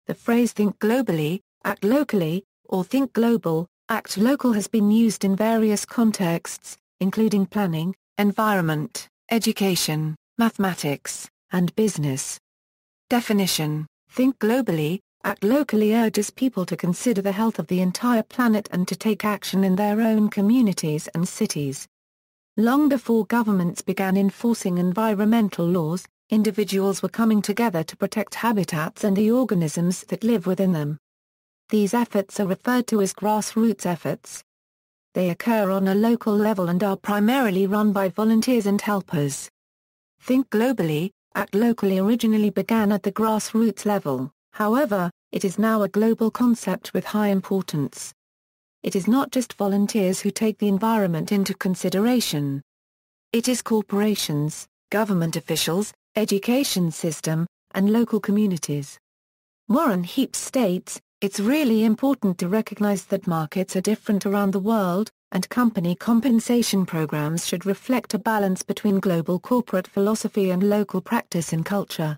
The phrase think globally, act locally, or think global, act local has been used in various contexts, including planning, environment, education, mathematics, and business. Definition: think globally, act locally urges people to consider the health of the entire planet and to take action in their own communities and cities. Long before governments began enforcing environmental laws, individuals were coming together to protect habitats and the organisms that live within them. These efforts are referred to as grassroots efforts. They occur on a local level and are primarily run by volunteers and helpers. Think globally, act locally originally began at the grassroots level, however, it is now a global concept with high importance. It is not just volunteers who take the environment into consideration. It is corporations, government officials, education system, and local communities. Warren Heaps states, "It's really important to recognize that markets are different around the world, and company compensation programs should reflect a balance between global corporate philosophy and local practice and culture."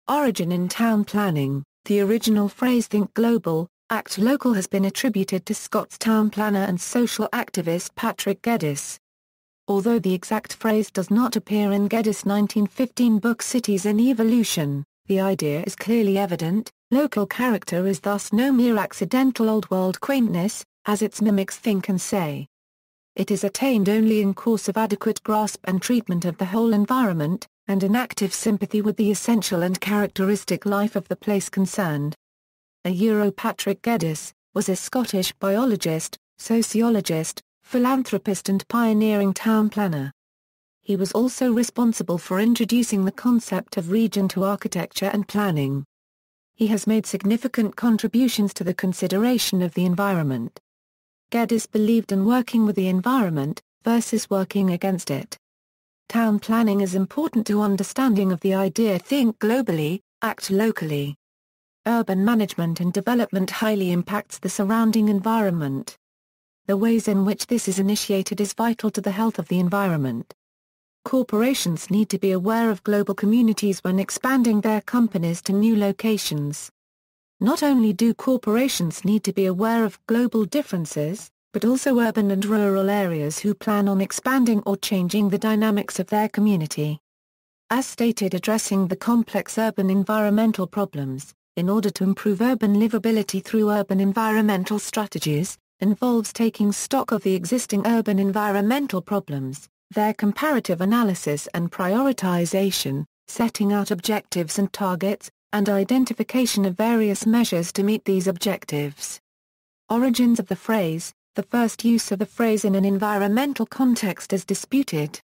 Origin in town planning: the original phrase think global, act local has been attributed to Scots town planner and social activist Patrick Geddes. Although the exact phrase does not appear in Geddes' 1915 book Cities in Evolution, the idea is clearly evident. Local character is thus no mere accidental old-world quaintness, as its mimics think and say. It is attained only in course of adequate grasp and treatment of the whole environment, and in active sympathy with the essential and characteristic life of the place concerned. Patrick Geddes was a Scottish biologist, sociologist, philanthropist and pioneering town planner. He was also responsible for introducing the concept of region to architecture and planning. He has made significant contributions to the consideration of the environment. Geddes believed in working with the environment, versus working against it. Town planning is important to understanding of the idea think globally, act locally. Urban management and development highly impacts the surrounding environment. The ways in which this is initiated is vital to the health of the environment. Corporations need to be aware of global communities when expanding their companies to new locations. Not only do corporations need to be aware of global differences, but also urban and rural areas who plan on expanding or changing the dynamics of their community. As stated, addressing the complex urban environmental problems, in order to improve urban livability through urban environmental strategies, involves taking stock of the existing urban environmental problems, their comparative analysis and prioritization, setting out objectives and targets, and identification of various measures to meet these objectives. Origins of the phrase: the first use of the phrase in an environmental context is disputed.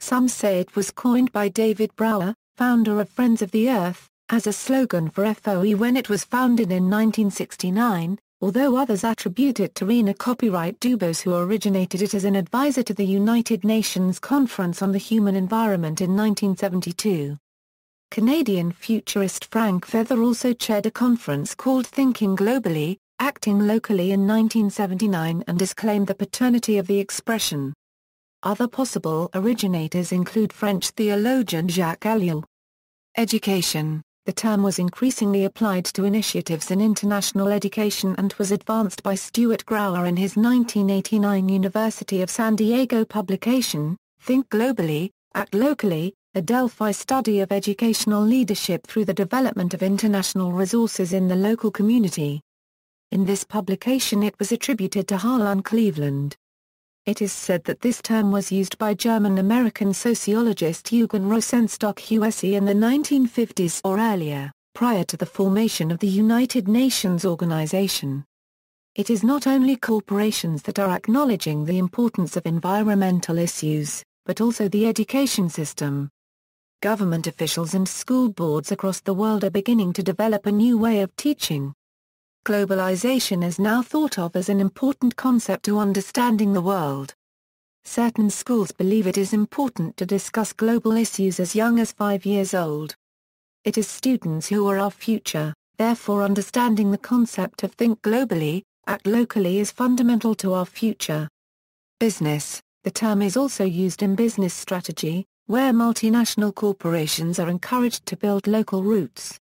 Some say it was coined by David Brower, founder of Friends of the Earth, as a slogan for FOE when it was founded in 1969, although others attribute it to Rena Copyright Dubos, who originated it as an advisor to the United Nations Conference on the Human Environment in 1972. Canadian futurist Frank Feather also chaired a conference called Thinking Globally, Acting Locally in 1979 and has claimed the paternity of the expression. Other possible originators include French theologian Jacques Ellul. Education: the term was increasingly applied to initiatives in international education and was advanced by Stuart Grauer in his 1989 University of San Diego publication, Think Globally, Act Locally, a Delphi study of educational leadership through the development of international resources in the local community. In this publication it was attributed to Harlan Cleveland. It is said that this term was used by German-American sociologist Eugen Rosenstock-Huessy in the 1950s or earlier, prior to the formation of the United Nations Organization. It is not only corporations that are acknowledging the importance of environmental issues, but also the education system. Government officials and school boards across the world are beginning to develop a new way of teaching. Globalization is now thought of as an important concept to understanding the world. Certain schools believe it is important to discuss global issues as young as 5 years old. It is students who are our future, therefore understanding the concept of think globally, act locally is fundamental to our future. Business: the term is also used in business strategy, where multinational corporations are encouraged to build local roots.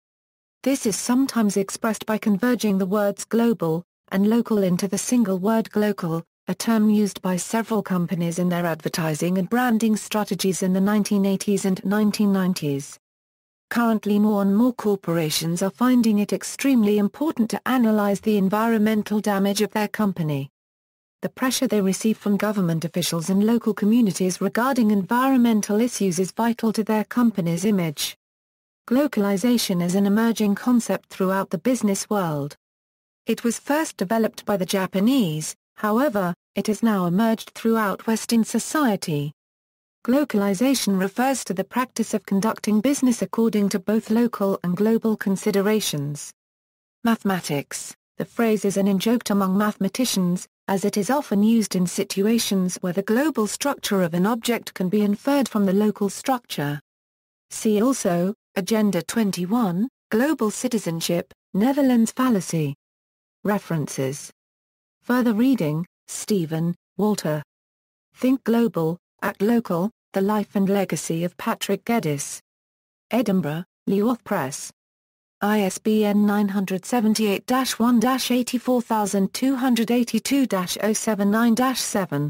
This is sometimes expressed by converging the words global and local into the single word glocal, a term used by several companies in their advertising and branding strategies in the 1980s and 1990s. Currently more and more corporations are finding it extremely important to analyze the environmental damage of their company. The pressure they receive from government officials and local communities regarding environmental issues is vital to their company's image. Glocalization is an emerging concept throughout the business world. It was first developed by the Japanese, however, it has now emerged throughout Western society. Glocalization refers to the practice of conducting business according to both local and global considerations. Mathematics. The phrase is an in-joke among mathematicians, as it is often used in situations where the global structure of an object can be inferred from the local structure. See also, Agenda 21, Global Citizenship, Netherlands Fallacy. References. Further reading, Stephen, Walter. Think Global, Act Local, The Life and Legacy of Patrick Geddes. Edinburgh, Leawoth Press. ISBN 978-1-84282-079-7.